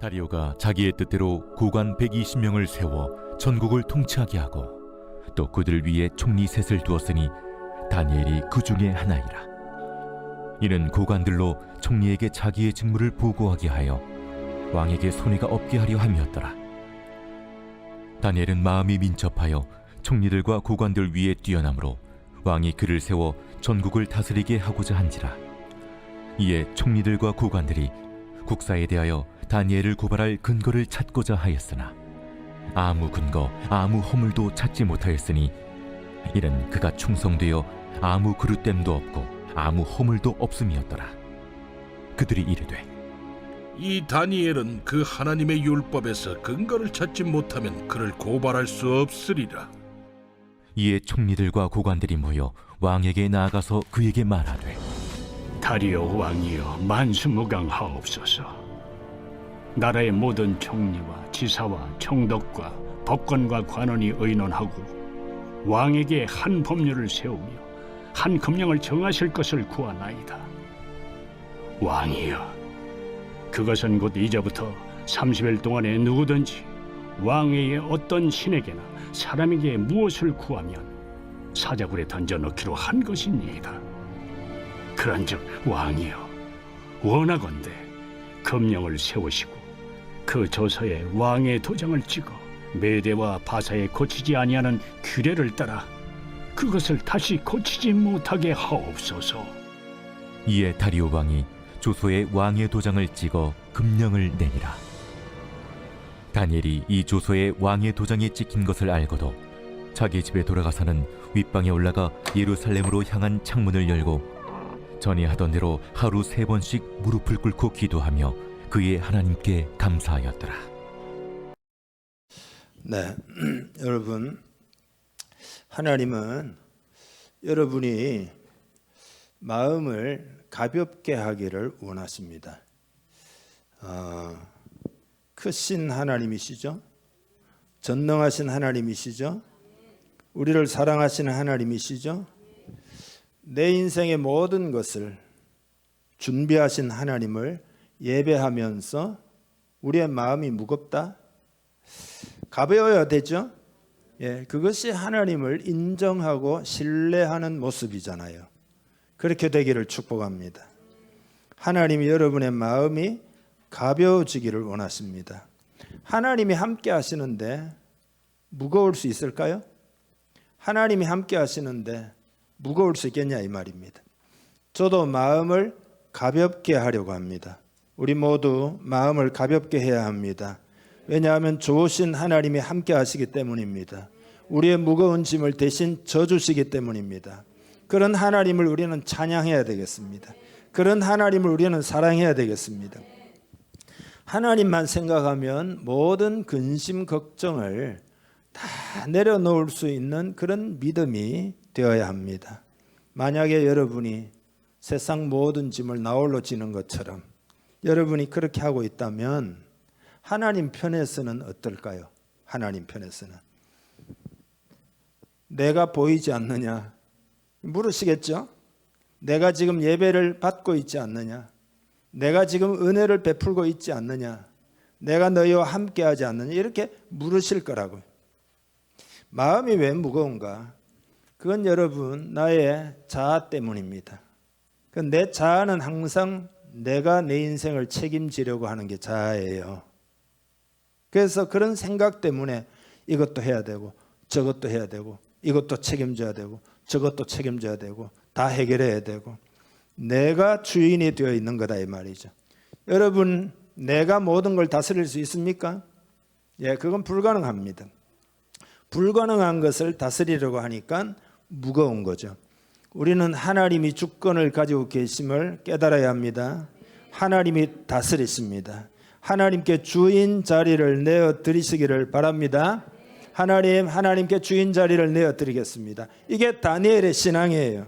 다리오가 자기의 뜻대로 고관 120명을 세워 전국을 통치하게 하고 또 그들 위에 총리 셋을 두었으니 다니엘이 그 중에 하나이라. 이는 고관들로 총리에게 자기의 직무를 보고하게 하여 왕에게 손해가 없게 하려 함이었더라. 다니엘은 마음이 민첩하여 총리들과 고관들 위에 뛰어나므로 왕이 그를 세워 전국을 다스리게 하고자 한지라. 이에 총리들과 고관들이 국사에 대하여 다니엘을 고발할 근거를 찾고자 하였으나 아무 근거 아무 허물도 찾지 못하였으니 이는 그가 충성되어 아무 그릇됨도 없고 아무 허물도 없음이었더라. 그들이 이르되 이 다니엘은 그 하나님의 율법에서 근거를 찾지 못하면 그를 고발할 수 없으리라. 이에 총리들과 고관들이 모여 왕에게 나아가서 그에게 말하되 다리오 왕이여 만수무강하옵소서. 나라의 모든 총리와 지사와 총독과 법관과 관원이 의논하고 왕에게 한 법률을 세우며 한 금령을 정하실 것을 구하나이다. 왕이여, 그것은 곧 이제부터 30일 동안에 누구든지 왕에게 어떤 신에게나 사람에게 무엇을 구하면 사자굴에 던져넣기로 한 것이니이다. 그런즉 왕이여, 원하건대 금령을 세우시고 그 조서에 왕의 도장을 찍어 메대와 바사에 고치지 아니하는 규례를 따라 그것을 다시 고치지 못하게 하옵소서. 이에 다리오 왕이 조서에 왕의 도장을 찍어 금령을 내니라. 다니엘이 이 조서에 왕의 도장이 찍힌 것을 알고도 자기 집에 돌아가서는 윗방에 올라가 예루살렘으로 향한 창문을 열고 전에 하던 대로 하루 3번씩 무릎을 꿇고 기도하며 그의 하나님께 감사하였더라. 네, 여러분, 하나님은 여러분이 마음을 가볍게 하기를 원하십니다. 크신 하나님이시죠? 전능하신 하나님이시죠? 우리를 사랑하시는 하나님이시죠? 내 인생의 모든 것을 준비하신 하나님을 예배하면서 우리의 마음이 무겁다? 가벼워야 되죠? 예, 그것이 하나님을 인정하고 신뢰하는 모습이잖아요. 그렇게 되기를 축복합니다. 하나님이 여러분의 마음이 가벼워지기를 원하십니다. 하나님이 함께 하시는데 무거울 수 있을까요? 하나님이 함께 하시는데 무거울 수 있겠냐 이 말입니다. 저도 마음을 가볍게 하려고 합니다. 우리 모두 마음을 가볍게 해야 합니다. 왜냐하면 좋으신 하나님이 함께 하시기 때문입니다. 우리의 무거운 짐을 대신 져주시기 때문입니다. 그런 하나님을 우리는 찬양해야 되겠습니다. 그런 하나님을 우리는 사랑해야 되겠습니다. 하나님만 생각하면 모든 근심 걱정을 다 내려놓을 수 있는 그런 믿음이 되어야 합니다. 만약에 여러분이 세상 모든 짐을 나홀로 지는 것처럼 여러분이 그렇게 하고 있다면 하나님 편에서는 어떨까요? 하나님 편에서는 내가 보이지 않느냐 물으시겠죠? 내가 지금 예배를 받고 있지 않느냐? 내가 지금 은혜를 베풀고 있지 않느냐? 내가 너희와 함께하지 않느냐? 이렇게 물으실 거라고요. 마음이 왜 무거운가? 그건 여러분 나의 자아 때문입니다. 내 자아는 항상 내가 내 인생을 책임지려고 하는 게 자아예요. 그래서 그런 생각 때문에 이것도 해야 되고 저것도 해야 되고 이것도 책임져야 되고 저것도 책임져야 되고 다 해결해야 되고 내가 주인이 되어 있는 거다 이 말이죠. 여러분 내가 모든 걸 다스릴 수 있습니까? 예, 그건 불가능합니다. 불가능한 것을 다스리려고 하니까 무거운 거죠. 우리는 하나님이 주권을 가지고 계심을 깨달아야 합니다. 하나님이 다스리십니다. 하나님께 주인 자리를 내어드리시기를 바랍니다. 하나님께 주인 자리를 내어드리겠습니다. 이게 다니엘의 신앙이에요.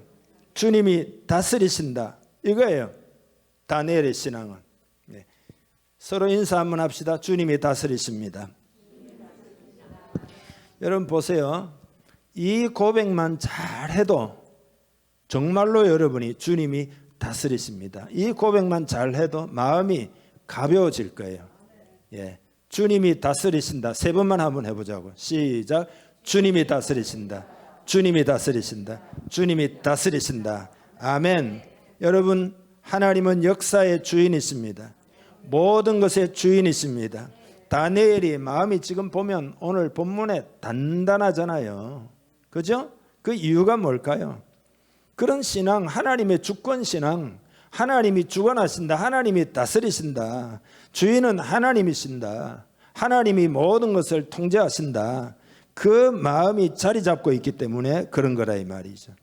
주님이 다스리신다 이거예요. 다니엘의 신앙은. 네. 서로 인사 한번 합시다. 주님이 다스리십니다. 여러분 보세요. 이 고백만 잘해도 정말로 여러분이 주님이 다스리십니다. 이 고백만 잘해도 마음이 가벼워질 거예요. 예, 주님이 다스리신다. 3번만 한번 해보자고. 시작. 주님이 다스리신다. 주님이 다스리신다. 주님이 다스리신다. 아멘. 여러분, 하나님은 역사의 주인이십니다. 모든 것의 주인이십니다. 다니엘이 마음이 지금 보면 오늘 본문에 단단하잖아요. 그죠? 그 이유가 뭘까요? 그런 신앙, 하나님의 주권 신앙, 하나님이 주관하신다. 하나님이 다스리신다. 주인은 하나님이신다. 하나님이 모든 것을 통제하신다. 그 마음이 자리 잡고 있기 때문에 그런 거라 이 말이죠.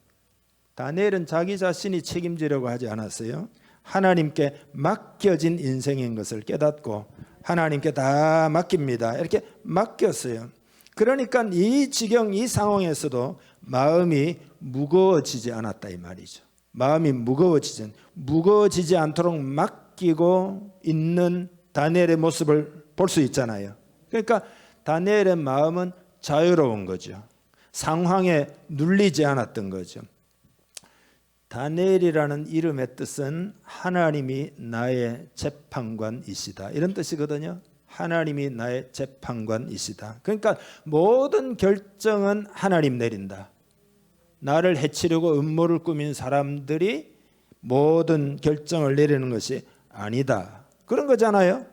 다니엘은 자기 자신이 책임지려고 하지 않았어요. 하나님께 맡겨진 인생인 것을 깨닫고 하나님께 다 맡깁니다. 이렇게 맡겼어요. 그러니까 이 지경, 이 상황에서도 마음이 무거워지지 않았다 이 말이죠. 마음이 무거워지지 않도록 맡기고 있는 다니엘의 모습을 볼 수 있잖아요. 그러니까 다니엘의 마음은 자유로운 거죠. 상황에 눌리지 않았던 거죠. 다니엘이라는 이름의 뜻은 하나님이 나의 재판관이시다, 이런 뜻이거든요. 하나님이 나의 재판관이시다. 그러니까 모든 결정은 하나님 내린다. 나를 해치려고 음모를 꾸민 사람들이 모든 결정을 내리는 것이 아니다, 그런 거잖아요.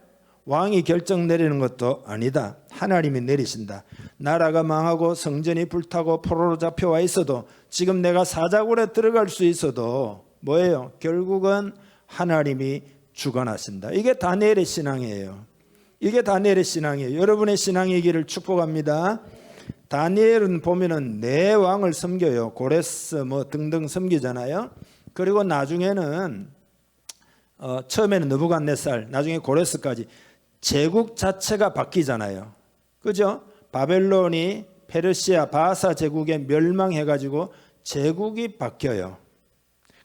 왕이 결정 내리는 것도 아니다. 하나님이 내리신다. 나라가 망하고 성전이 불타고 포로로 잡혀와 있어도, 지금 내가 사자굴에 들어갈 수 있어도 뭐예요? 결국은 하나님이 주관하신다. 이게 다니엘의 신앙이에요. 이게 다니엘의 신앙이에요. 여러분의 신앙이기를 축복합니다. 다니엘은 보면은 네 왕을 섬겨요. 고레스 뭐 등등 섬기잖아요. 그리고 나중에는 처음에는 느부갓네살, 나중에 고레스까지 제국 자체가 바뀌잖아요. 그죠? 바벨론이 페르시아 바사 제국에 멸망해가지고 제국이 바뀌어요.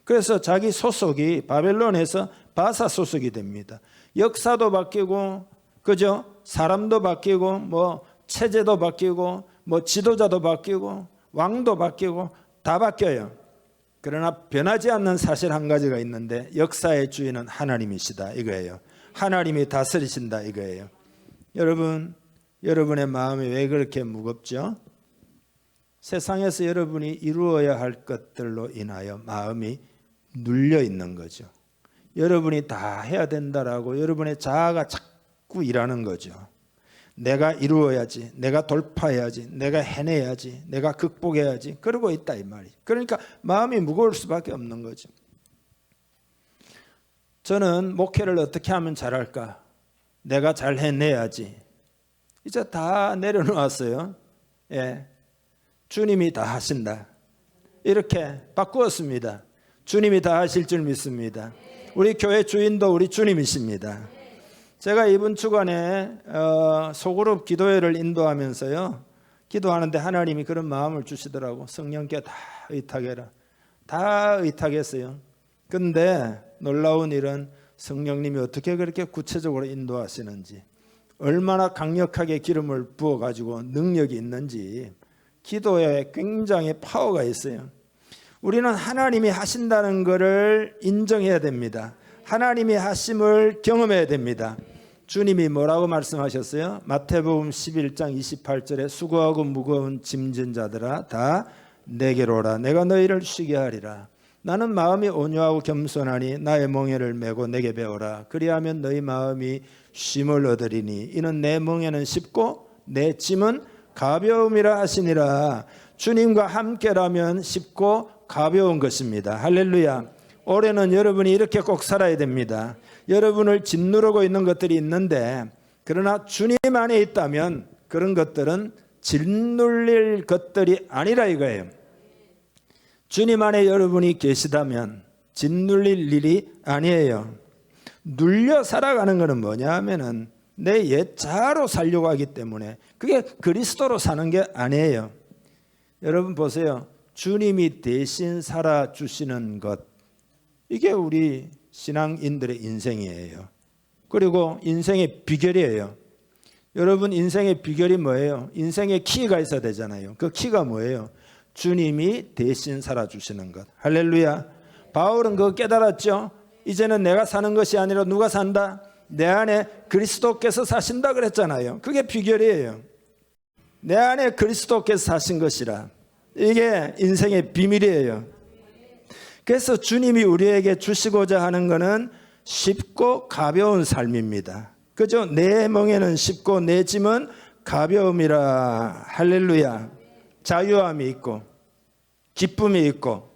그래서 자기 소속이 바벨론에서 바사 소속이 됩니다. 역사도 바뀌고, 그죠? 사람도 바뀌고, 뭐 체제도 바뀌고, 뭐 지도자도 바뀌고, 왕도 바뀌고, 다 바뀌어요. 그러나 변하지 않는 사실 한 가지가 있는데, 역사의 주인은 하나님이시다 이거예요. 하나님이 다스리신다 이거예요. 여러분, 여러분의 마음이 왜 그렇게 무겁죠? 세상에서 여러분이 이루어야 할 것들로 인하여 마음이 눌려 있는 거죠. 여러분이 다 해야 된다라고 여러분의 자아가 자꾸 일하는 거죠. 내가 이루어야지, 내가 돌파해야지, 내가 해내야지, 내가 극복해야지, 그러고 있다 이 말이죠. 그러니까 마음이 무거울 수밖에 없는 거죠. 저는 목회를 어떻게 하면 잘할까? 내가 잘 해내야지. 이제 다 내려놓았어요. 예, 주님이 다 하신다. 이렇게 바꾸었습니다. 주님이 다 하실 줄 믿습니다. 우리 교회 주인도 우리 주님이십니다. 제가 이번 주간에 소그룹 기도회를 인도하면서요, 기도하는데 하나님이 그런 마음을 주시더라고. 성령께 다 의탁해라. 다 의탁했어요. 근데 놀라운 일은 성령님이 어떻게 그렇게 구체적으로 인도하시는지, 얼마나 강력하게 기름을 부어가지고 능력이 있는지, 기도에 굉장히 파워가 있어요. 우리는 하나님이 하신다는 것을 인정해야 됩니다. 하나님이 하심을 경험해야 됩니다. 주님이 뭐라고 말씀하셨어요? 마태복음 11장 28절에 수고하고 무거운 짐진 자들아 다 내게로 오라. 내가 너희를 쉬게 하리라. 나는 마음이 온유하고 겸손하니 나의 멍에를 메고 내게 배우라. 그리하면 너희 마음이 쉼을 얻으리니 이는 내 멍에는 쉽고 내 짐은 가벼움이라 하시니라. 주님과 함께라면 쉽고 가벼운 것입니다. 할렐루야. 올해는 여러분이 이렇게 꼭 살아야 됩니다. 여러분을 짓누르고 있는 것들이 있는데, 그러나 주님 안에 있다면 그런 것들은 짓눌릴 것들이 아니라 이거예요. 주님 안에 여러분이 계시다면 짓눌릴 일이 아니에요. 눌려 살아가는 것은 뭐냐 하면은 내 옛 자아로 살려고 하기 때문에, 그게 그리스도로 사는 게 아니에요. 여러분 보세요. 주님이 대신 살아주시는 것, 이게 우리 신앙인들의 인생이에요. 그리고 인생의 비결이에요. 여러분, 인생의 비결이 뭐예요? 인생의 키가 있어야 되잖아요. 그 키가 뭐예요? 주님이 대신 살아주시는 것. 할렐루야. 바울은 그거 깨달았죠. 이제는 내가 사는 것이 아니라 누가 산다? 내 안에 그리스도께서 사신다 그랬잖아요. 그게 비결이에요. 내 안에 그리스도께서 사신 것이라. 이게 인생의 비밀이에요. 그래서 주님이 우리에게 주시고자 하는 것은 쉽고 가벼운 삶입니다. 그죠? 내 멍에는 쉽고 내 짐은 가벼움이라. 할렐루야. 자유함이 있고 기쁨이 있고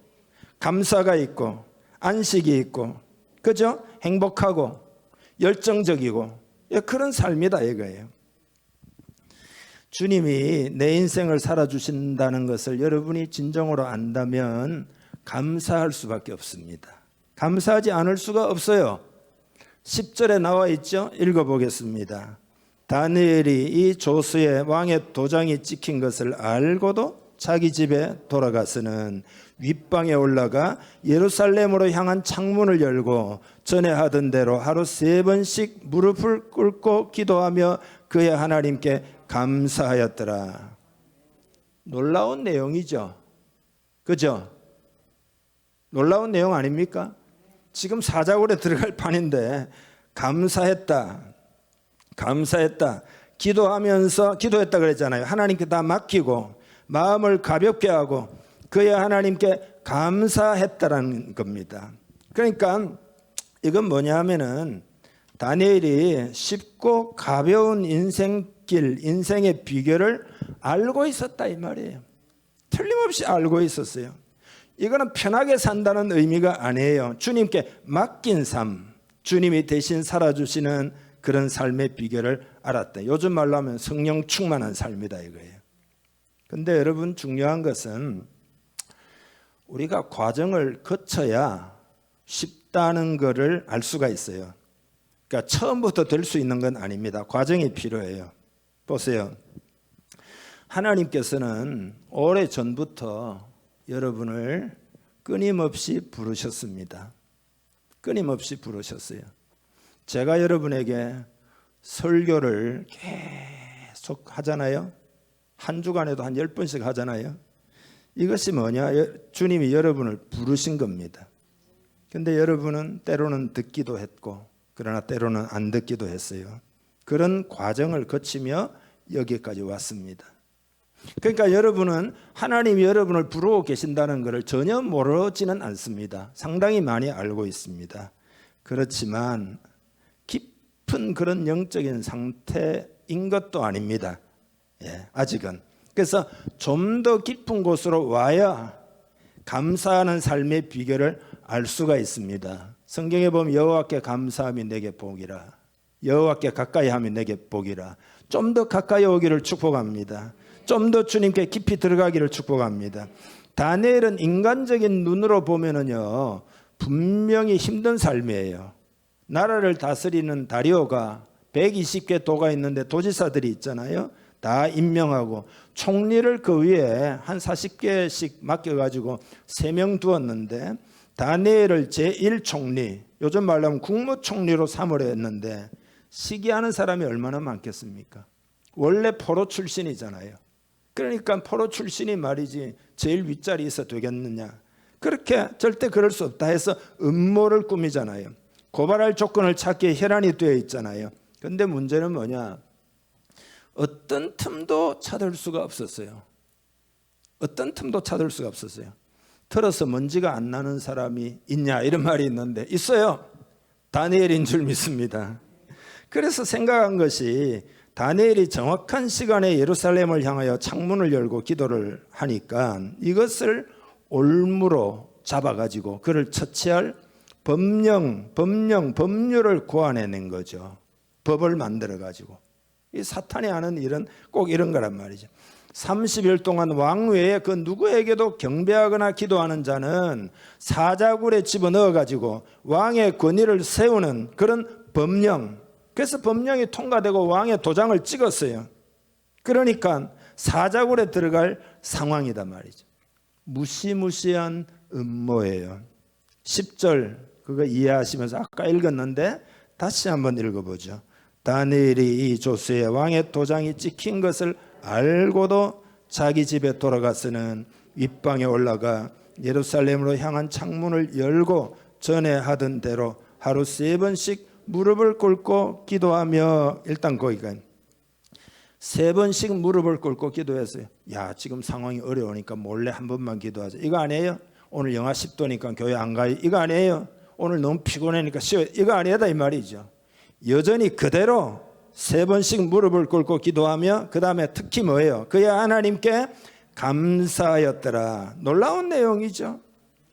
감사가 있고 안식이 있고, 그죠? 행복하고 열정적이고 그런 삶이다 이거예요. 주님이 내 인생을 살아주신다는 것을 여러분이 진정으로 안다면 감사할 수밖에 없습니다. 감사하지 않을 수가 없어요. 10절에 나와 있죠? 읽어보겠습니다. 다니엘이 이 조스의 왕의 도장이 찍힌 것을 알고도 자기 집에 돌아가서는 윗방에 올라가 예루살렘으로 향한 창문을 열고 전에 하던 대로 하루 3번씩 무릎을 꿇고 기도하며 그의 하나님께 감사하였더라. 놀라운 내용이죠. 그죠? 놀라운 내용 아닙니까? 지금 사자굴에 들어갈 판인데 감사했다. 기도했다 그랬잖아요. 하나님께 다 맡기고 마음을 가볍게 하고 그의 하나님께 감사했다라는 겁니다. 그러니까 이건 뭐냐 하면은 다니엘이 쉽고 가벼운 인생길, 인생의 비결을 알고 있었다 이 말이에요. 틀림없이 알고 있었어요. 이거는 편하게 산다는 의미가 아니에요. 주님께 맡긴 삶, 주님이 대신 살아주시는 그런 삶의 비결을 알았다. 요즘 말로 하면 성령 충만한 삶이다 이거예요. 근데 여러분 중요한 것은 우리가 과정을 거쳐야 쉽다는 것을 알 수가 있어요. 그러니까 처음부터 될 수 있는 건 아닙니다. 과정이 필요해요. 보세요. 하나님께서는 오래전부터 여러분을 끊임없이 부르셨습니다. 끊임없이 부르셨어요. 제가 여러분에게 설교를 계속 하잖아요. 한 주간에도 한 10번씩 하잖아요. 이것이 뭐냐? 주님이 여러분을 부르신 겁니다. 근데 여러분은 때로는 듣기도 했고 그러나 때로는 안 듣기도 했어요. 그런 과정을 거치며 여기까지 왔습니다. 그러니까 여러분은 하나님이 여러분을 부르고 계신다는 것을 전혀 모르지는 않습니다. 상당히 많이 알고 있습니다. 그렇지만 깊은 그런 영적인 상태인 것도 아닙니다. 아직은. 그래서 좀 더 깊은 곳으로 와야 감사하는 삶의 비결을 알 수가 있습니다. 성경에 보면 여호와께 감사함이 내게 복이라. 여호와께 가까이 하면 내게 복이라. 좀 더 가까이 오기를 축복합니다. 좀 더 주님께 깊이 들어가기를 축복합니다. 다니엘은 인간적인 눈으로 보면은요 분명히 힘든 삶이에요. 나라를 다스리는 다리오가 120개 도가 있는데 도지사들이 있잖아요. 다 임명하고 총리를 그 위에 한 40개씩 맡겨가지고 3명 두었는데 다니엘을 제1총리, 요즘 말로 하면 국무총리로 삼으려 했는데 시기하는 사람이 얼마나 많겠습니까? 원래 포로 출신이잖아요. 그러니까 포로 출신이 말이지 제일 윗자리에 있어 되겠느냐. 그렇게 절대 그럴 수 없다 해서 음모를 꾸미잖아요. 고발할 조건을 찾기에 혈안이 되어 있잖아요. 그런데 문제는 뭐냐? 어떤 틈도 찾을 수가 없었어요. 어떤 틈도 찾을 수가 없었어요. 털어서 먼지가 안 나는 사람이 있냐 이런 말이 있는데 있어요. 다니엘인 줄 믿습니다. 그래서 생각한 것이 다니엘이 정확한 시간에 예루살렘을 향하여 창문을 열고 기도를 하니까 이것을 올무로 잡아가지고 그를 처치할 법률을 고안해낸 거죠. 법을 만들어가지고. 이 사탄이 하는 일은 꼭 이런 거란 말이죠. 30일 동안 왕 외에 그 누구에게도 경배하거나 기도하는 자는 사자굴에 집어넣어가지고 왕의 권위를 세우는 그런 법령. 그래서 법령이 통과되고 왕의 도장을 찍었어요. 그러니까 사자굴에 들어갈 상황이단 말이죠. 무시무시한 음모예요. 10절 그거 이해하시면서 아까 읽었는데 다시 한번 읽어보죠. 다니엘이 이 조스의 왕의 도장이 찍힌 것을 알고도 자기 집에 돌아가서는 윗방에 올라가 예루살렘으로 향한 창문을 열고 전에 하던 대로 하루 3번씩 무릎을 꿇고 기도하며 일단 거기가 3번씩 무릎을 꿇고 기도했어요. 야, 지금 상황이 어려우니까 몰래 한 번만 기도하자. 이거 아니에요? 오늘 영하 10도니까 교회 안 가요. 이거 아니에요? 오늘 너무 피곤하니까 쉬어요. 이거 아니다 이 말이죠. 여전히 그대로 3번씩 무릎을 꿇고 기도하며 그 다음에 특히 뭐예요? 그야 하나님께 감사하였더라. 놀라운 내용이죠.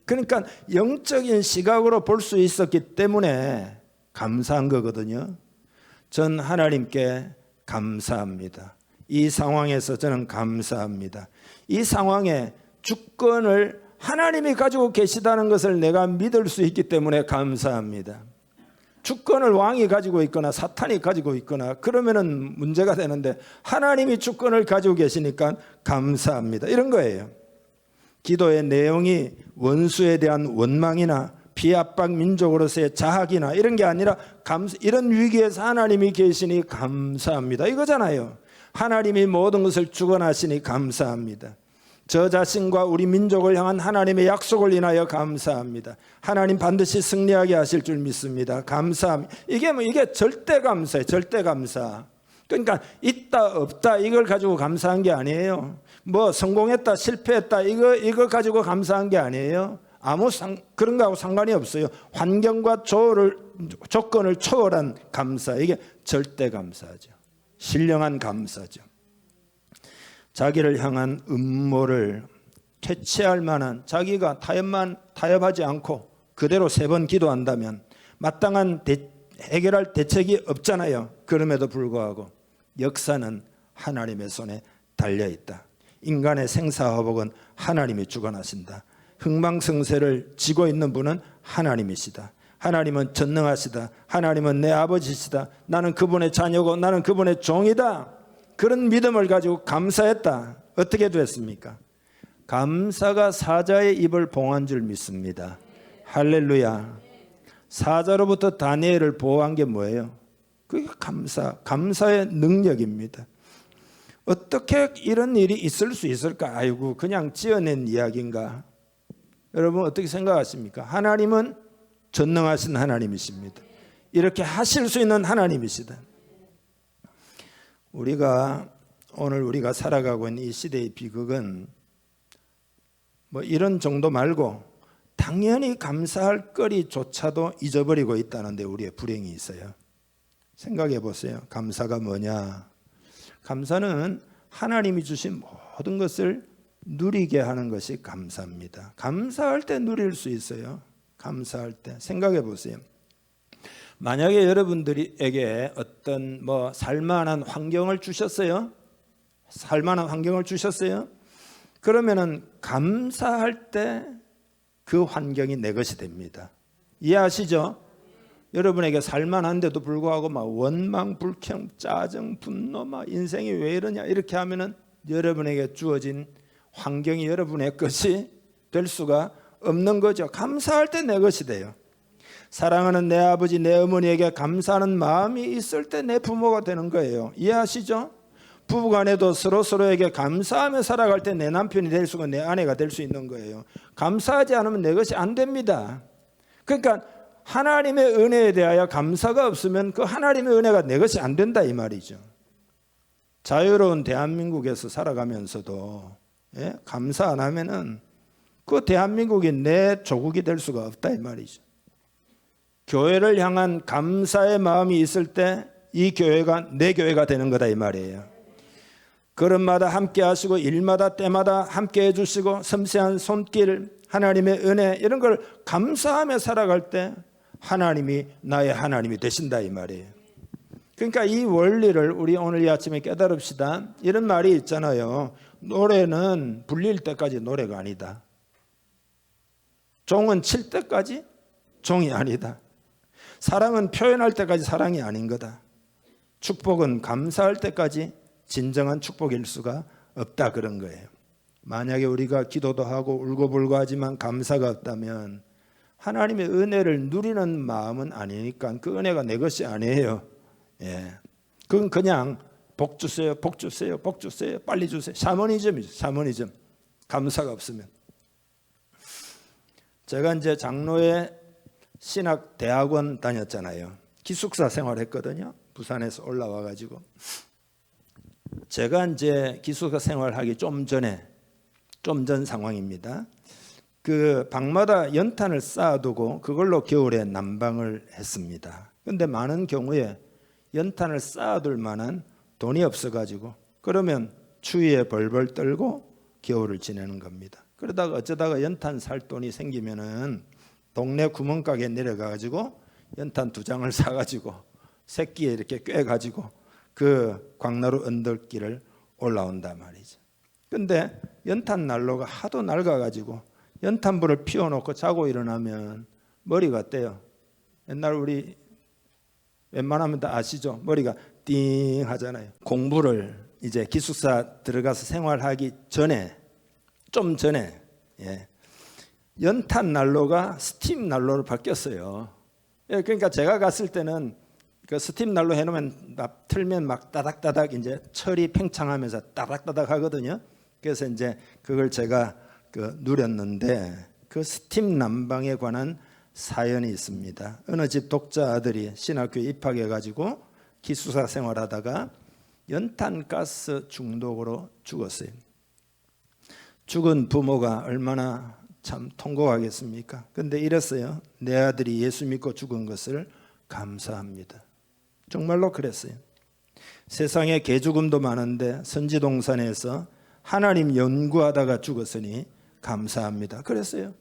그러니까 영적인 시각으로 볼 수 있었기 때문에 감사한 거거든요. 전 하나님께 감사합니다. 이 상황에서 저는 감사합니다. 이 상황에 주권을 하나님이 가지고 계시다는 것을 내가 믿을 수 있기 때문에 감사합니다. 주권을 왕이 가지고 있거나 사탄이 가지고 있거나 그러면은 문제가 되는데 하나님이 주권을 가지고 계시니까 감사합니다. 이런 거예요. 기도의 내용이 원수에 대한 원망이나 비압박 민족으로서의 자학이나 이런 게 아니라 이런 위기에서 하나님이 계시니 감사합니다. 이거잖아요. 하나님이 모든 것을 주관하시니 감사합니다. 저 자신과 우리 민족을 향한 하나님의 약속을 인하여 감사합니다. 하나님 반드시 승리하게 하실 줄 믿습니다. 감사합니다. 이게 절대 감사예요. 절대 감사. 그러니까 있다 없다 이걸 가지고 감사한 게 아니에요. 뭐 성공했다 실패했다 이거 가지고 감사한 게 아니에요. 그런 거하고 상관이 없어요. 환경과 조건을 초월한 감사, 이게 절대 감사죠. 신령한 감사죠. 자기를 향한 음모를 퇴치할 만한, 자기가 타협하지 않고 그대로 3번 기도한다면 마땅한 해결할 대책이 없잖아요. 그럼에도 불구하고 역사는 하나님의 손에 달려있다. 인간의 생사화복은 하나님이 주관하신다. 흥망성쇠를 쥐고 있는 분은 하나님이시다. 하나님은 전능하시다. 하나님은 내 아버지시다. 나는 그분의 자녀고 나는 그분의 종이다. 그런 믿음을 가지고 감사했다. 어떻게 됐습니까? 감사가 사자의 입을 봉한 줄 믿습니다. 할렐루야. 사자로부터 다니엘을 보호한 게 뭐예요? 그게 감사의 능력입니다. 어떻게 이런 일이 있을 수 있을까? 아이고, 그냥 지어낸 이야기인가? 여러분 어떻게 생각하십니까? 하나님은 전능하신 하나님이십니다. 이렇게 하실 수 있는 하나님이시다. 오늘 우리가 살아가고 있는 이 시대의 비극은 뭐 이런 정도 말고 당연히 감사할 거리조차도 잊어버리고 있다는 데 우리의 불행이 있어요. 생각해 보세요. 감사가 뭐냐? 감사는 하나님이 주신 모든 것을 누리게 하는 것이 감사입니다. 감사할 때 누릴 수 있어요. 감사할 때 생각해 보세요. 만약에 여러분들에게 어떤 살만한 환경을 주셨어요. 살만한 환경을 주셨어요. 그러면은 감사할 때 그 환경이 내 것이 됩니다. 이해하시죠? 여러분에게 살만한데도 불구하고 원망, 불평, 짜증, 분노, 인생이 왜 이러냐 이렇게 하면은 여러분에게 주어진 환경이 여러분의 것이 될 수가 없는 거죠. 감사할 때 내 것이 돼요. 사랑하는 내 아버지, 내 어머니에게 감사하는 마음이 있을 때 내 부모가 되는 거예요. 이해하시죠? 부부간에도 서로에게 감사하며 살아갈 때 내 남편이 될 수가 내 아내가 될 수 있는 거예요. 감사하지 않으면 내 것이 안 됩니다. 그러니까 하나님의 은혜에 대하여 감사가 없으면 그 하나님의 은혜가 내 것이 안 된다 이 말이죠. 자유로운 대한민국에서 살아가면서도 감사 안 하면은 그 대한민국이 내 조국이 될 수가 없다 이 말이죠. 교회를 향한 감사의 마음이 있을 때 이 교회가 내 교회가 되는 거다 이 말이에요. 걸음마다 함께 하시고 일마다 때마다 함께 해주시고 섬세한 손길, 하나님의 은혜 이런 걸 감사하며 살아갈 때 하나님이 나의 하나님이 되신다 이 말이에요. 그러니까 이 원리를 우리 오늘 이 아침에 깨달읍시다. 이런 말이 있잖아요. 노래는 불릴 때까지 노래가 아니다. 종은 칠 때까지 종이 아니다. 사랑은 표현할 때까지 사랑이 아닌 거다. 축복은 감사할 때까지 진정한 축복일 수가 없다 그런 거예요. 만약에 우리가 기도도 하고 울고불고 하지만 감사가 없다면 하나님의 은혜를 누리는 마음은 아니니까 그 은혜가 내 것이 아니에요. 그건 그냥 복 주세요, 복 주세요, 복 주세요, 빨리 주세요. 샤머니즘이죠. 샤머니즘. 감사가 없으면. 제가 이제 장로의 신학 대학원 다녔잖아요. 기숙사 생활했거든요. 부산에서 올라와 가지고 제가 이제 기숙사 생활하기 좀 전 상황입니다. 그 방마다 연탄을 쌓아두고 그걸로 겨울에 난방을 했습니다. 근데 많은 경우에 연탄을 쌓아둘 만한 돈이 없어가지고 그러면 추위에 벌벌 떨고 겨울을 지내는 겁니다. 그러다가 어쩌다가 연탄 살 돈이 생기면은 동네 구멍가게 내려가가지고 연탄 2장을 사가지고 새끼에 이렇게 꿰가지고 그 광나루 언덕길을 올라온단 말이죠. 근데 연탄 난로가 하도 낡아가지고 연탄불을 피워놓고 자고 일어나면 머리가 떼요. 옛날 우리 웬만하면 다 아시죠? 머리가 띵 하잖아요. 공부를 이제 기숙사 들어가서 생활하기 전에 좀 전에 연탄 난로가 스팀 난로로 바뀌었어요. 그러니까 제가 갔을 때는 그 스팀 난로 해놓으면 틀면 막 따닥따닥 이제 철이 팽창하면서 따닥따닥 하거든요. 그래서 이제 그걸 제가 누렸는데 그 스팀 난방에 관한 사연이 있습니다. 어느 집 독자 아들이 신학교에 입학해가지고 기숙사 생활하다가 연탄가스 중독으로 죽었어요. 죽은 부모가 얼마나 참 통곡하겠습니까? 근데 이랬어요. 내 아들이 예수 믿고 죽은 것을 감사합니다. 정말로 그랬어요. 세상에 개죽음도 많은데 선지동산에서 하나님 연구하다가 죽었으니 감사합니다. 그랬어요.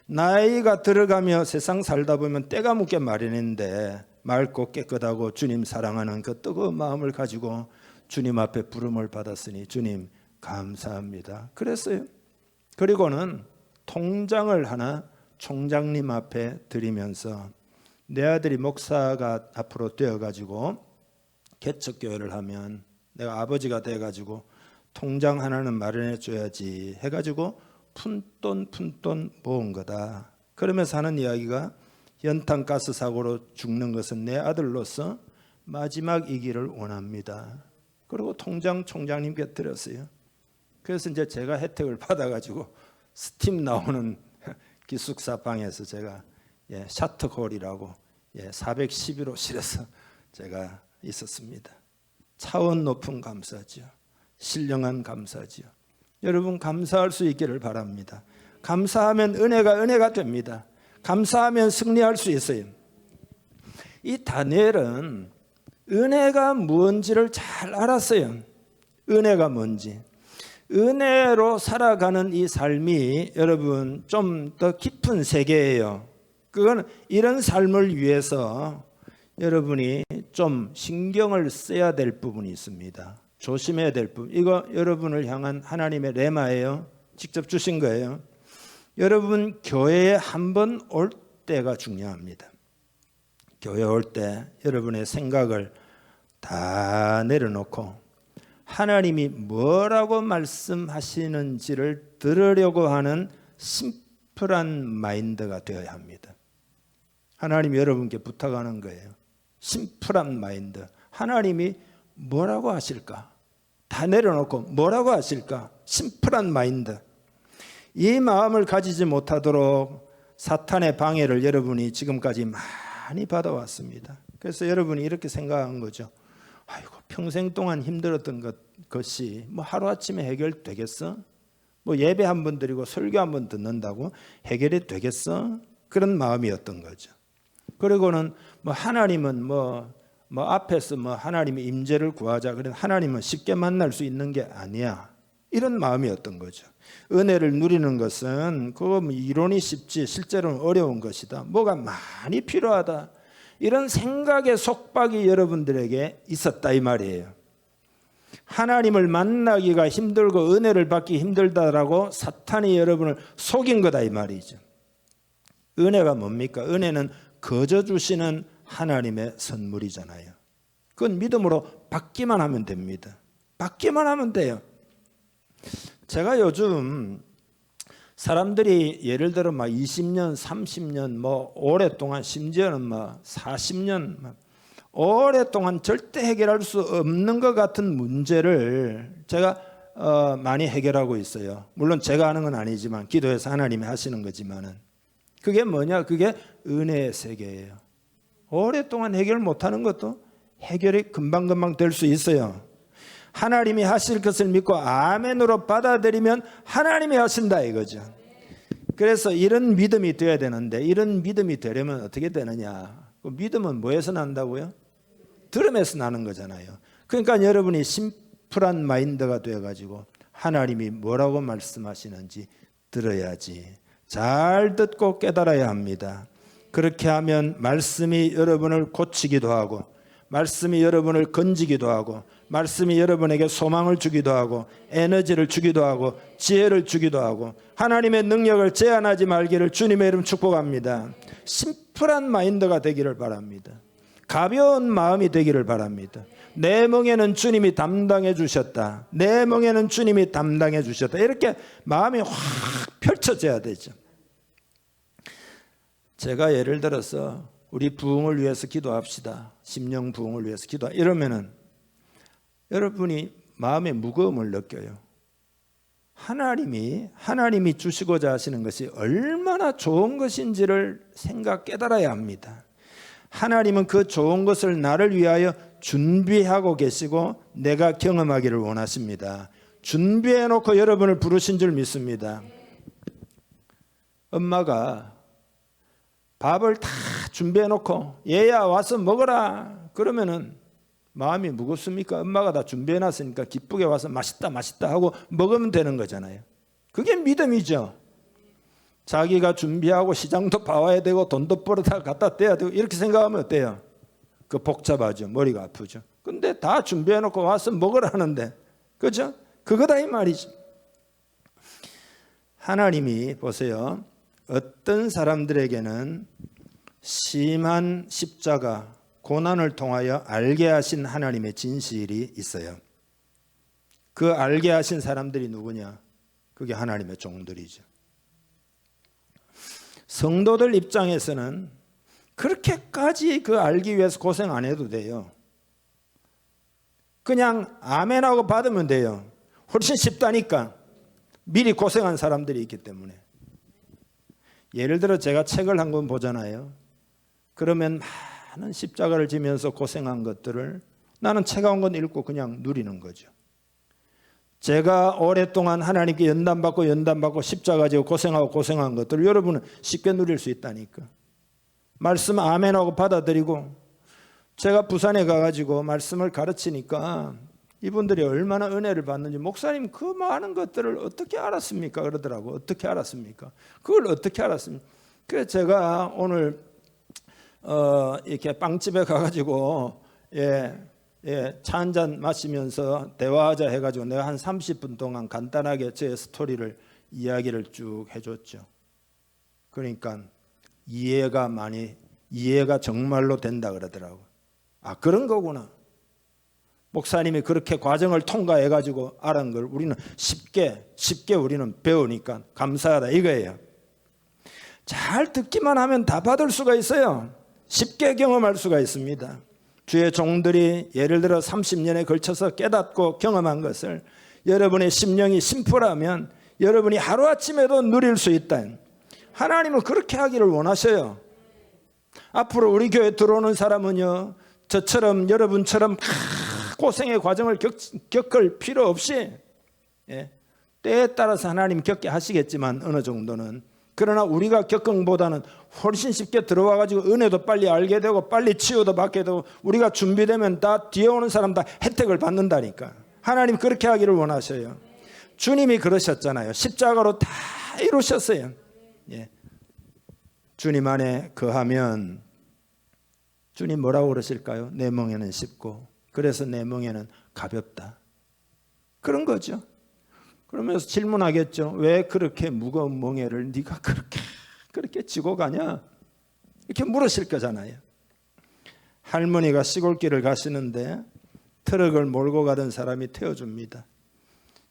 나이가 들어가며 세상 살다 보면 때가 묻게 마련인데 맑고 깨끗하고 주님 사랑하는 그 뜨거운 마음을 가지고 주님 앞에 부름을 받았으니 주님 감사합니다. 그랬어요. 그리고는 통장을 하나 총장님 앞에 드리면서 내 아들이 목사가 앞으로 되어가지고 개척교회를 하면 내가 아버지가 돼가지고 통장 하나는 마련해 줘야지 해가지고 푼돈 모은 거다. 그러면서 하는 이야기가 연탄가스 사고로 죽는 것은 내 아들로서 마지막이기를 원합니다. 그리고 통장 총장님께 드렸어요. 그래서 이제 제가 혜택을 받아가지고 스팀 나오는 기숙사 방에서 제가 샤트홀이라고 411호실에서 제가 있었습니다. 차원 높은 감사지요. 신령한 감사지요. 여러분 감사할 수 있기를 바랍니다. 감사하면 은혜가 됩니다. 감사하면 승리할 수 있어요. 이 다니엘은 은혜가 뭔지를 잘 알았어요. 은혜가 뭔지. 은혜로 살아가는 이 삶이 여러분 좀 더 깊은 세계예요. 그건 이런 삶을 위해서 여러분이 좀 신경을 써야 될 부분이 있습니다. 조심해야 될 부분. 이거 여러분을 향한 하나님의 레마예요. 직접 주신 거예요. 여러분 교회에 한 번 올 때가 중요합니다. 교회 올 때 여러분의 생각을 다 내려놓고 하나님이 뭐라고 말씀하시는지를 들으려고 하는 심플한 마인드가 되어야 합니다. 하나님이 여러분께 부탁하는 거예요. 심플한 마인드. 하나님이 뭐라고 하실까? 다 내려놓고 뭐라고 하실까? 심플한 마인드. 이 마음을 가지지 못하도록 사탄의 방해를 여러분이 지금까지 많이 받아왔습니다. 그래서 여러분이 이렇게 생각한 거죠. 아이고 평생 동안 힘들었던 것이 뭐 하루아침에 해결되겠어? 뭐 예배 한 번 드리고 설교 한 번 듣는다고 해결이 되겠어? 그런 마음이었던 거죠. 그리고는 뭐 하나님은 뭐 앞에서 뭐 하나님의 임재를 구하자. 그래 하나님은 쉽게 만날 수 있는 게 아니야. 이런 마음이었던 거죠. 은혜를 누리는 것은 그거 뭐 이론이 쉽지 실제로는 어려운 것이다. 뭐가 많이 필요하다. 이런 생각의 속박이 여러분들에게 있었다 이 말이에요. 하나님을 만나기가 힘들고 은혜를 받기 힘들다라고 사탄이 여러분을 속인 거다 이 말이죠. 은혜가 뭡니까? 은혜는 거저 주시는 하나님의 선물이잖아요. 그건 믿음으로 받기만 하면 됩니다. 받기만 하면 돼요. 제가 요즘 사람들이 예를 들어 막 20년, 30년 뭐 오랫동안 심지어는 막 40년 오랫동안 절대 해결할 수 없는 것 같은 문제를 제가 많이 해결하고 있어요. 물론 제가 하는 건 아니지만 기도해서 하나님이 하시는 거지만은 그게 뭐냐? 그게 은혜의 세계예요. 오랫동안 해결 못하는 것도 해결이 금방금방 될 수 있어요. 하나님이 하실 것을 믿고 아멘으로 받아들이면 하나님이 하신다 이거죠. 그래서 이런 믿음이 되어야 되는데, 이런 믿음이 되려면 어떻게 되느냐? 그 믿음은 뭐에서 난다고요? 들음에서 나는 거잖아요. 그러니까 여러분이 심플한 마인드가 되어가지고 하나님이 뭐라고 말씀하시는지 들어야지. 잘 듣고 깨달아야 합니다. 그렇게 하면 말씀이 여러분을 고치기도 하고, 말씀이 여러분을 건지기도 하고, 말씀이 여러분에게 소망을 주기도 하고, 에너지를 주기도 하고, 지혜를 주기도 하고, 하나님의 능력을 제한하지 말기를 주님의 이름 축복합니다. 심플한 마인드가 되기를 바랍니다. 가벼운 마음이 되기를 바랍니다. 내 멍에는 주님이 담당해 주셨다. 내 멍에는 주님이 담당해 주셨다. 이렇게 마음이 확 펼쳐져야 되죠. 제가 예를 들어서 우리 부흥을 위해서 기도합시다. 심령 부흥을 위해서 이러면은 여러분이 마음의 무거움을 느껴요. 하나님이 주시고자 하시는 것이 얼마나 좋은 것인지를 깨달아야 합니다. 하나님은 그 좋은 것을 나를 위하여 준비하고 계시고 내가 경험하기를 원하십니다. 준비해 놓고 여러분을 부르신 줄 믿습니다. 엄마가 밥을 다 준비해 놓고 얘야 와서 먹어라 그러면은 마음이 무겁습니까? 엄마가 다 준비해 놨으니까 기쁘게 와서 맛있다 하고 먹으면 되는 거잖아요. 그게 믿음이죠. 자기가 준비하고 시장도 봐와야 되고 돈도 벌어다 갖다 대야 되고 이렇게 생각하면 어때요? 그 복잡하죠. 머리가 아프죠. 근데 다 준비해 놓고 와서 먹으라는데, 그죠? 그거다 이 말이죠. 하나님이 보세요. 어떤 사람들에게는 심한 십자가, 고난을 통하여 알게 하신 하나님의 진실이 있어요. 그 알게 하신 사람들이 누구냐? 그게 하나님의 종들이죠. 성도들 입장에서는 그렇게까지 그 알기 위해서 고생 안 해도 돼요. 그냥 아멘하고 받으면 돼요. 훨씬 쉽다니까. 미리 고생한 사람들이 있기 때문에. 예를 들어 제가 책을 한 권 보잖아요. 그러면 많은 십자가를 지면서 고생한 것들을 나는 책 한 권 읽고 그냥 누리는 거죠. 제가 오랫동안 하나님께 연단받고 십자가 지고 고생한 것들을 여러분은 쉽게 누릴 수 있다니까. 말씀 아멘하고 받아들이고, 제가 부산에 가가지고 말씀을 가르치니까 이분들이 얼마나 은혜를 받는지, 목사님 그 많은 것들을 어떻게 알았습니까? 그러더라고. 어떻게 알았습니까? 그걸 어떻게 알았습니까? 그래서 제가 오늘 이렇게 빵집에 가가지고 차 한잔 마시면서 대화하자 해가지고 내가 한 30분 동안 간단하게 제 스토리를 이야기를 쭉 해줬죠. 그러니까 이해가 정말로 된다 그러더라고. 아, 그런 거구나. 목사님이 그렇게 과정을 통과해가지고 알은 걸 우리는 쉽게 우리는 배우니까 감사하다 이거예요. 잘 듣기만 하면 다 받을 수가 있어요. 쉽게 경험할 수가 있습니다. 주의 종들이 예를 들어 30년에 걸쳐서 깨닫고 경험한 것을 여러분의 심령이 심플하면 여러분이 하루아침에도 누릴 수 있다. 하나님은 그렇게 하기를 원하셔요. 앞으로 우리 교회 들어오는 사람은요, 저처럼 여러분처럼 고생의 과정을 겪을 필요 없이 때에 따라서 하나님 겪게 하시겠지만 어느 정도는, 그러나 우리가 겪은 것보다는 훨씬 쉽게 들어와가지고 은혜도 빨리 알게 되고 빨리 치유도 받게 되고, 우리가 준비되면 다 뒤에 오는 사람 다 혜택을 받는다니까. 하나님 그렇게 하기를 원하셔요. 주님이 그러셨잖아요. 십자가로 다 이루셨어요. 주님 안에 거하면 주님 뭐라고 그러실까요? 내 멍에는 쉽고 그래서 내 멍에는 가볍다. 그런 거죠. 그러면서 질문하겠죠. 왜 그렇게 무거운 멍에를 네가 그렇게 지고 가냐? 이렇게 물으실 거잖아요. 할머니가 시골길을 가시는데 트럭을 몰고 가던 사람이 태워줍니다.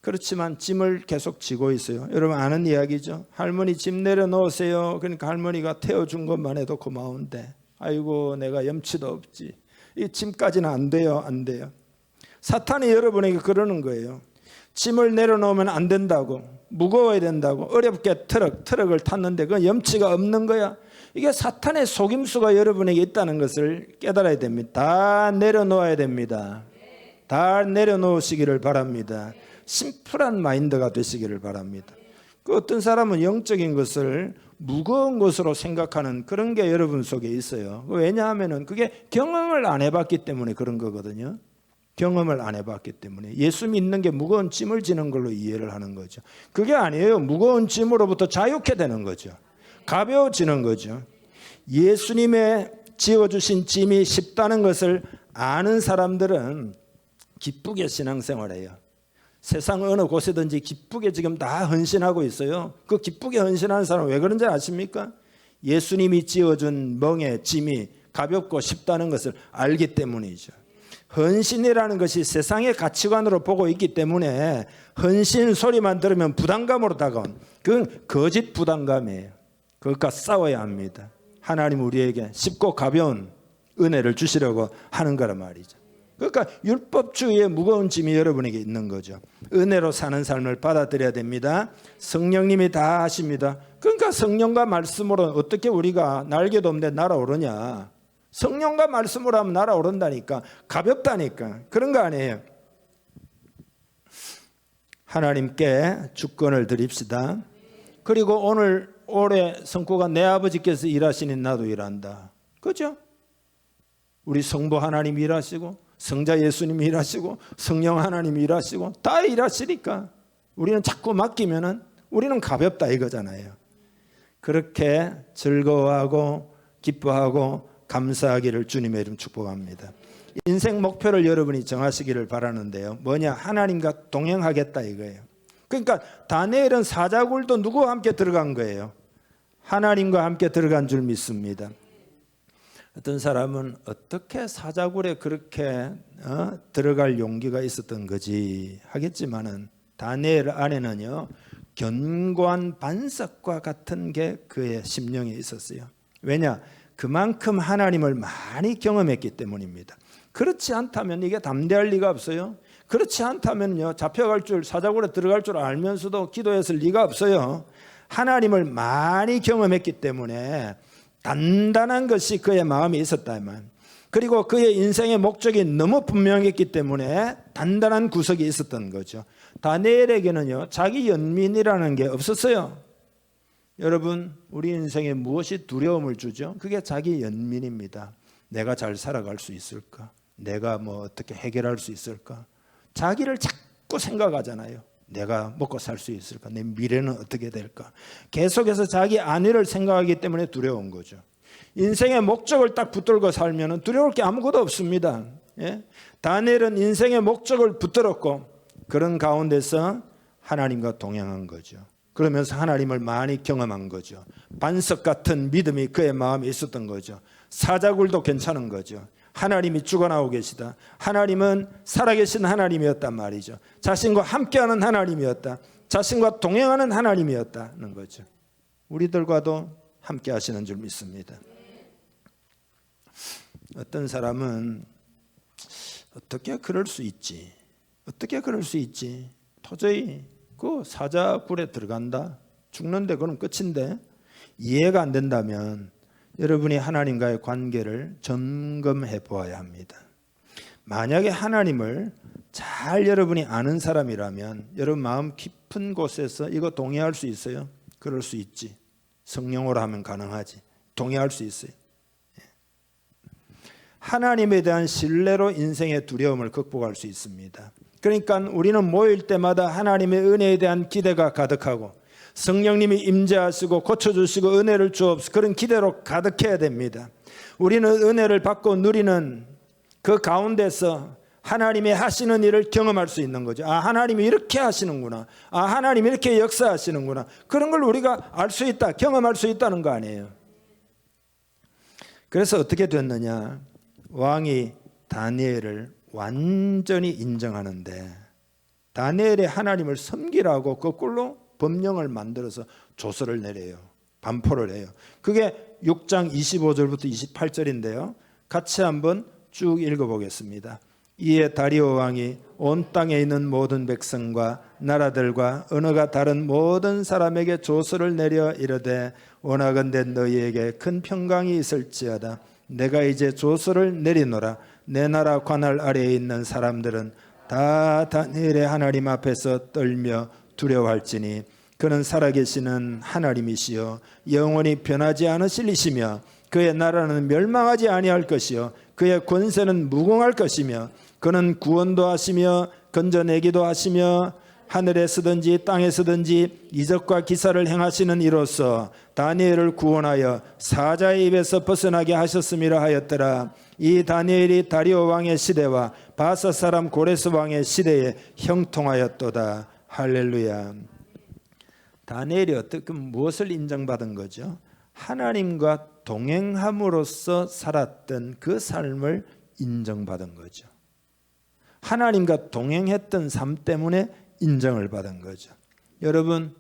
그렇지만 짐을 계속 지고 있어요. 여러분 아는 이야기죠. 할머니 짐 내려놓으세요. 그러니까 할머니가 태워준 것만 해도 고마운데, 아이고 내가 염치도 없지, 이 짐까지는 안 돼요. 사탄이 여러분에게 그러는 거예요. 짐을 내려놓으면 안 된다고. 무거워야 된다고 어렵게 트럭을 탔는데 그 염치가 없는 거야. 이게 사탄의 속임수가 여러분에게 있다는 것을 깨달아야 됩니다. 다 내려놓아야 됩니다. 다 내려놓으시기를 바랍니다. 심플한 마인드가 되시기를 바랍니다. 그 어떤 사람은 영적인 것을 무거운 것으로 생각하는 그런 게 여러분 속에 있어요. 왜냐하면 그게 경험을 안 해봤기 때문에 그런 거거든요. 경험을 안 해봤기 때문에 예수 믿는 게 무거운 짐을 지는 걸로 이해를 하는 거죠. 그게 아니에요. 무거운 짐으로부터 자유케 되는 거죠. 가벼워지는 거죠. 예수님의 지어주신 짐이 쉽다는 것을 아는 사람들은 기쁘게 신앙생활해요. 세상 어느 곳에든지 기쁘게 지금 다 헌신하고 있어요. 그 기쁘게 헌신하는 사람은 왜 그런지 아십니까? 예수님이 지어준 멍에 짐이 가볍고 쉽다는 것을 알기 때문이죠. 헌신이라는 것이 세상의 가치관으로 보고 있기 때문에 헌신 소리만 들으면 부담감으로 다가온, 그건 거짓 부담감이에요. 그것과 싸워야 합니다. 하나님 우리에게 쉽고 가벼운 은혜를 주시려고 하는 거란 말이죠. 그러니까 율법주의의 무거운 짐이 여러분에게 있는 거죠. 은혜로 사는 삶을 받아들여야 됩니다. 성령님이 다 하십니다. 그러니까 성령과 말씀으로 어떻게 우리가 날개도 없는데 날아오르냐. 성령과 말씀으로 하면 날아오른다니까. 가볍다니까. 그런 거 아니에요. 하나님께 주권을 드립시다. 그리고 올해 성구가 내 아버지께서 일하시니 나도 일한다. 그죠? 우리 성부 하나님 일하시고 성자 예수님 일하시고 성령 하나님 일하시고 다 일하시니까 우리는 자꾸 맡기면은 우리는 가볍다 이거잖아요. 그렇게 즐거워하고 기뻐하고 감사하기를 주님의 이름 축복합니다. 인생 목표를 여러분이 정하시기를 바라는데요. 뭐냐? 하나님과 동행하겠다 이거예요. 그러니까 다니엘은 사자굴도 누구와 함께 들어간 거예요? 하나님과 함께 들어간 줄 믿습니다. 어떤 사람은 어떻게 사자굴에 그렇게 들어갈 용기가 있었던 거지 하겠지만은 다니엘 안에는요 견고한 반석과 같은 게 그의 심령에 있었어요. 왜냐? 그만큼 하나님을 많이 경험했기 때문입니다. 그렇지 않다면 이게 담대할 리가 없어요. 그렇지 않다면요 잡혀갈 줄, 사자굴에 들어갈 줄 알면서도 기도했을 리가 없어요. 하나님을 많이 경험했기 때문에 단단한 것이 그의 마음에 있었다면, 그리고 그의 인생의 목적이 너무 분명했기 때문에 단단한 구석이 있었던 거죠. 다니엘에게는요 자기 연민이라는 게 없었어요. 여러분, 우리 인생에 무엇이 두려움을 주죠? 그게 자기 연민입니다. 내가 잘 살아갈 수 있을까? 내가 뭐 어떻게 해결할 수 있을까? 자기를 자꾸 생각하잖아요. 내가 먹고 살 수 있을까? 내 미래는 어떻게 될까? 계속해서 자기 안위를 생각하기 때문에 두려운 거죠. 인생의 목적을 딱 붙들고 살면 두려울 게 아무것도 없습니다. 예? 다니엘은 인생의 목적을 붙들었고 그런 가운데서 하나님과 동행한 거죠. 그러면서 하나님을 많이 경험한 거죠. 반석 같은 믿음이 그의 마음에 있었던 거죠. 사자굴도 괜찮은 거죠. 하나님이 죽어나오고 계시다. 하나님은 살아계신 하나님이었단 말이죠. 자신과 함께하는 하나님이었다. 자신과 동행하는 하나님이었다는 거죠. 우리들과도 함께 하시는 줄 믿습니다. 어떤 사람은 어떻게 그럴 수 있지? 어떻게 그럴 수 있지? 도저히 그 사자굴에 들어간다? 죽는데 그럼 끝인데? 이해가 안 된다면 여러분이 하나님과의 관계를 점검해 보아야 합니다. 만약에 하나님을 잘 여러분이 아는 사람이라면 여러분 마음 깊은 곳에서 이거 동의할 수 있어요? 그럴 수 있지. 성령으로 하면 가능하지. 동의할 수 있어요. 하나님에 대한 신뢰로 인생의 두려움을 극복할 수 있습니다. 그러니까 우리는 모일 때마다 하나님의 은혜에 대한 기대가 가득하고 성령님이 임재하시고 고쳐주시고 은혜를 주옵소서, 그런 기대로 가득해야 됩니다. 우리는 은혜를 받고 누리는 그 가운데서 하나님의 하시는 일을 경험할 수 있는 거죠. 아, 하나님이 이렇게 하시는구나. 아, 하나님이 이렇게 역사하시는구나. 그런 걸 우리가 알 수 있다, 경험할 수 있다는 거 아니에요. 그래서 어떻게 됐느냐? 왕이 다니엘을 완전히 인정하는데 다니엘의 하나님을 섬기라고 거꾸로 법령을 만들어서 조서를 내려요. 반포를 해요. 그게 6장 25절부터 28절인데요. 같이 한번 쭉 읽어보겠습니다. 이에 다리오 왕이 온 땅에 있는 모든 백성과 나라들과 언어가 다른 모든 사람에게 조서를 내려 이르되 원하건대 너희에게 큰 평강이 있을지어다. 내가 이제 조서를 내리노라. 내 나라 관할 아래에 있는 사람들은 다 다니엘의 하나님 앞에서 떨며 두려워할지니 그는 살아계시는 하나님이시여 영원히 변하지 않으실 이시며 그의 나라는 멸망하지 아니할 것이요 그의 권세는 무궁할 것이며 그는 구원도 하시며 건져내기도 하시며 하늘에 서든지 땅에 서든지 이적과 기사를 행하시는 이로써 다니엘을 구원하여 사자의 입에서 벗어나게 하셨음이라 하였더라. 이 다니엘이 다리오 왕의 시대와 바사 사람 고레스 왕의 시대에 형통하였도다. 할렐루야. 다니엘이 어떻게 무엇을 인정받은 거죠? 하나님과 동행함으로써 살았던 그 삶을 인정받은 거죠. 하나님과 동행했던 삶 때문에 인정을 받은 거죠. 여러분,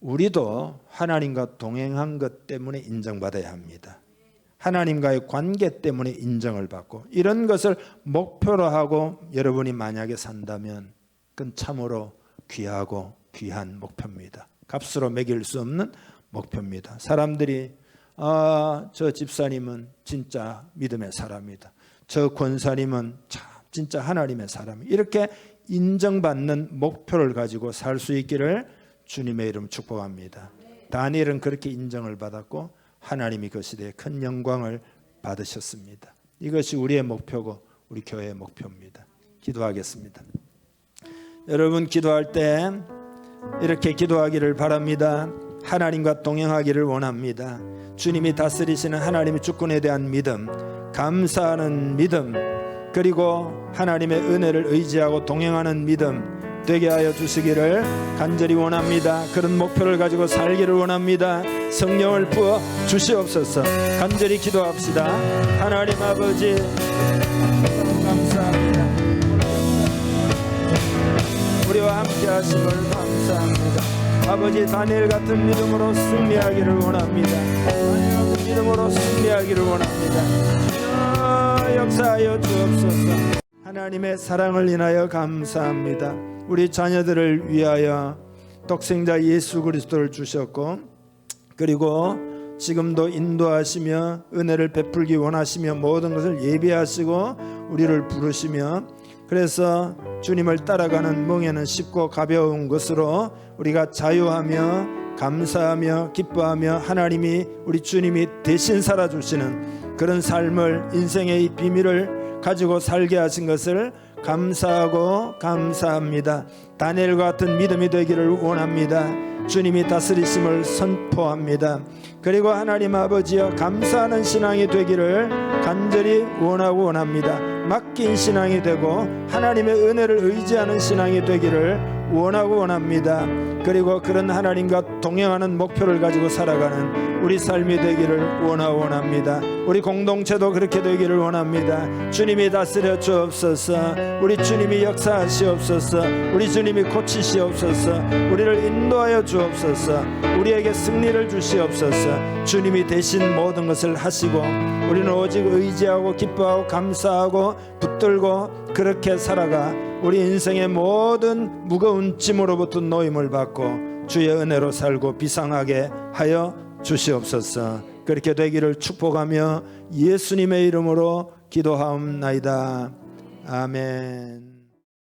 우리도 하나님과 동행한 것 때문에 인정받아야 합니다. 하나님과의 관계 때문에 인정을 받고 이런 것을 목표로 하고 여러분이 만약에 산다면 그건 참으로 귀하고 귀한 목표입니다. 값으로 매길 수 없는 목표입니다. 사람들이 저 집사님은 진짜 믿음의 사람이다. 저 권사님은 참 진짜 하나님의 사람. 이렇게 인정받는 목표를 가지고 살 수 있기를 주님의 이름 축복합니다. 다니엘은 그렇게 인정을 받았고 하나님이 그 시대에 큰 영광을 받으셨습니다. 이것이 우리의 목표고 우리 교회의 목표입니다. 기도하겠습니다. 여러분 기도할 때 이렇게 기도하기를 바랍니다. 하나님과 동행하기를 원합니다. 주님이 다스리시는 하나님의 주권에 대한 믿음, 감사하는 믿음, 그리고 하나님의 은혜를 의지하고 동행하는 믿음 되게 하여 주시기를 간절히 원합니다. 그런 목표를 가지고 살기를 원합니다. 성령을 부어 주시옵소서. 간절히 기도합시다. 하나님 아버지 감사합니다. 우리와 함께 하심을 감사합니다. 아버지 다니엘 같은 믿음으로 승리하기를 원합니다. 다니엘 같은 믿음으로 승리하기를 원합니다. 역사하여 주옵소서. 하나님의 사랑을 인하여 감사합니다. 우리 자녀들을 위하여 독생자 예수 그리스도를 주셨고 그리고 지금도 인도하시며 은혜를 베풀기 원하시며 모든 것을 예비하시고 우리를 부르시며 그래서 주님을 따라가는 멍에는 쉽고 가벼운 것으로 우리가 자유하며 감사하며 기뻐하며 하나님이 우리 주님이 대신 살아주시는 그런 삶을 인생의 이 비밀을 가지고 살게 하신 것을 감사하고 감사합니다. 다니엘과 같은 믿음이 되기를 원합니다. 주님이 다스리심을 선포합니다. 그리고 하나님 아버지여 감사하는 신앙이 되기를 간절히 원하고 원합니다. 맡긴 신앙이 되고 하나님의 은혜를 의지하는 신앙이 되기를 원하고 원합니다. 그리고 그런 하나님과 동행하는 목표를 가지고 살아가는 우리 삶이 되기를 원하고 원합니다. 우리 공동체도 그렇게 되기를 원합니다. 주님이 다스려 주옵소서. 우리 주님이 역사하시옵소서. 우리 주님이 고치시옵소서. 우리를 인도하여 주옵소서. 우리에게 승리를 주시옵소서. 주님이 대신 모든 것을 하시고 우리는 오직 의지하고 기뻐하고 감사하고 붙들고 그렇게 살아가 우리 인생의 모든 무거운 짐으로부터 노임을 받고 주의 은혜로 살고 비상하게 하여 주시옵소서. 그렇게 되기를 축복하며 예수님의 이름으로 기도하옵나이다. 아멘.